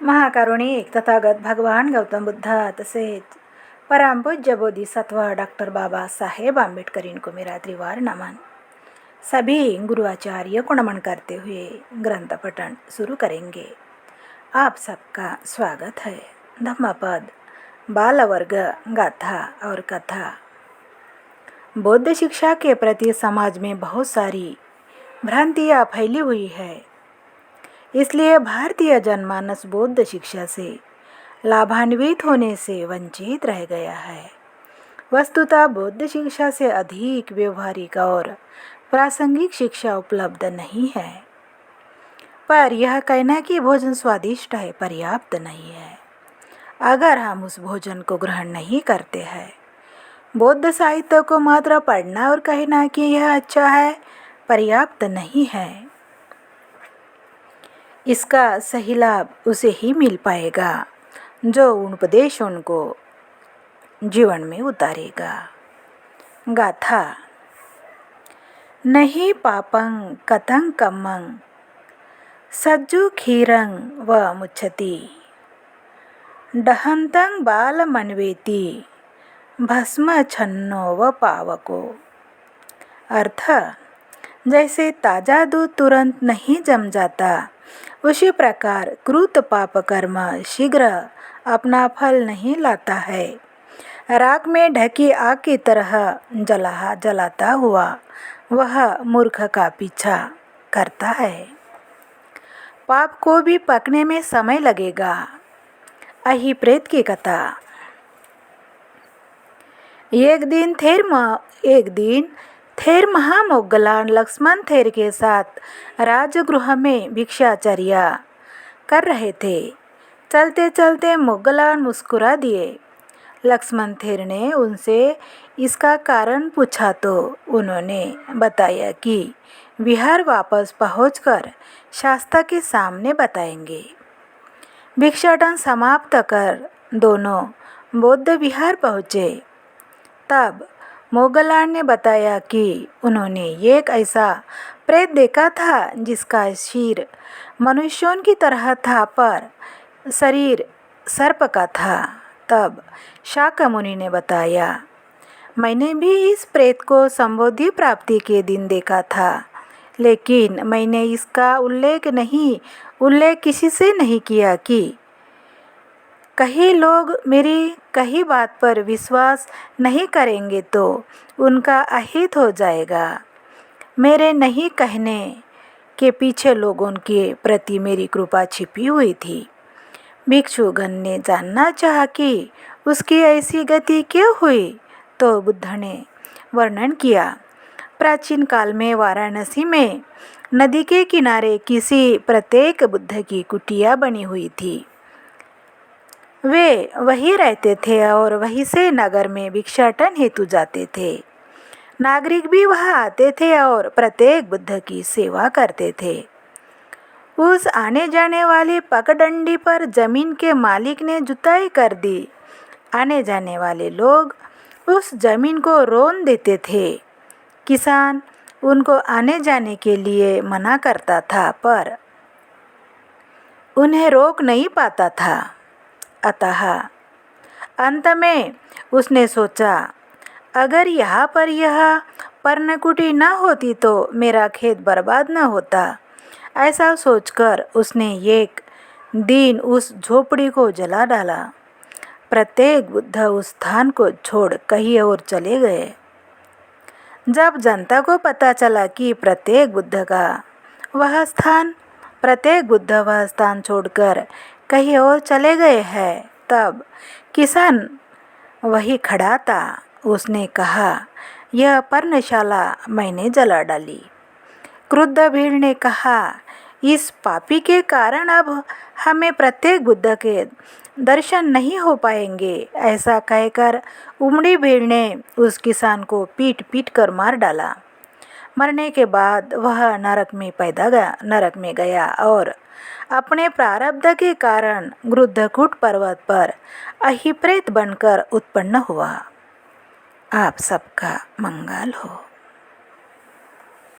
महाकारुणिक तथागत भगवान गौतम बुद्ध तसेच परमपूज्य बोधिसत्व डॉक्टर बाबासाहेब आम्बेडकर इनको मेरा त्रिवार नमन। सभी गुरु आचार्य को नमन करते हुए ग्रंथ पठन शुरू करेंगे। आप सबका स्वागत है। धम्मपद बाल वर्ग गाथा और कथा। बौद्ध शिक्षा के प्रति समाज में बहुत सारी भ्रांतियाँ फैली हुई है, इसलिए भारतीय जनमानस बौद्ध शिक्षा से लाभान्वित होने से वंचित रह गया है। वस्तुतः बौद्ध शिक्षा से अधिक व्यवहारिक और प्रासंगिक शिक्षा उपलब्ध नहीं है, पर यह कहना कि भोजन स्वादिष्ट है पर्याप्त नहीं है। अगर हम उस भोजन को ग्रहण नहीं करते हैं, बौद्ध साहित्य को मात्र पढ़ना और कहना कि यह अच्छा है पर्याप्त नहीं है। इसका सही लाभ उसे ही मिल पाएगा जो उन उपदेशों को जीवन में उतारेगा। गाथा। नहीं पापं कथं कम्मं सज्जु खीरं व मुच्छति दहन्तं बालमन्वेति भस्म छन्नो व पावको। अर्थ, जैसे ताज़ा दूध तुरंत नहीं जम जाता, उसी प्रकार कृत पाप कर्म शीघ्र अपना फल नहीं लाता है। राख में ढकी आग की तरह जलाता हुआ वह मूर्ख का पीछा करता है। पाप को भी पकने में समय लगेगा। अहिप्रेत की कथा। एक दिन थेर महामोगलान लक्ष्मण थेर के साथ राजगृह में भिक्षाचर्या कर रहे थे। चलते चलते मोगलान मुस्कुरा दिए। लक्ष्मण थेर ने उनसे इसका कारण पूछा तो उन्होंने बताया कि विहार वापस पहुंचकर शास्ता के सामने बताएंगे। भिक्षाटन समाप्त कर दोनों बौद्ध विहार पहुँचे। तब मोगलान ने बताया कि उन्होंने एक ऐसा प्रेत देखा था जिसका सिर मनुष्यों की तरह था पर शरीर सर्प का था। तब शाक्यमुनि ने बताया, मैंने भी इस प्रेत को संबोधि प्राप्ति के दिन देखा था, लेकिन मैंने इसका उल्लेख किसी से नहीं किया कि कहीं लोग मेरी कही बात पर विश्वास नहीं करेंगे तो उनका अहित हो जाएगा। मेरे नहीं कहने के पीछे लोगों के प्रति मेरी कृपा छिपी हुई थी। भिक्षुगण ने जानना चाहा कि उसकी ऐसी गति क्यों हुई, तो बुद्ध ने वर्णन किया। प्राचीन काल में वाराणसी में नदी के किनारे किसी प्रत्येक बुद्ध की कुटिया बनी हुई थी। वे वहीं रहते थे और वहीं से नगर में भिक्षाटन हेतु जाते थे। नागरिक भी वहां आते थे और प्रत्येक बुद्ध की सेवा करते थे। उस आने जाने वाली पगडंडी पर जमीन के मालिक ने जुताई कर दी। आने जाने वाले लोग उस जमीन को रोन देते थे। किसान उनको आने जाने के लिए मना करता था पर उन्हें रोक नहीं पाता था। अतः अंत में उसने सोचा, अगर यहाँ पर यह पर्णकुटी न होती तो मेरा खेत बर्बाद न होता। ऐसा सोचकर उसने एक दिन उस झोपड़ी को जला डाला। प्रत्येक बुद्ध उस स्थान को छोड़ कहीं और चले गए। जब जनता को पता चला कि प्रत्येक बुद्ध वह स्थान छोड़कर कहीं और चले गए हैं, तब किसान वही खड़ा था। उसने कहा, यह पर्णशाला मैंने जला डाली। क्रुद्ध भीड़ ने कहा, इस पापी के कारण अब हमें प्रत्येक बुद्ध के दर्शन नहीं हो पाएंगे। ऐसा कहकर उमड़ी भीड़ ने उस किसान को पीट कर मार डाला। मरने के बाद वह नरक में गया और अपने प्रारब्ध के कारण गृद्धकूट पर्वत पर अहिप्रेत बनकर उत्पन्न हुआ। आप सबका मंगल हो।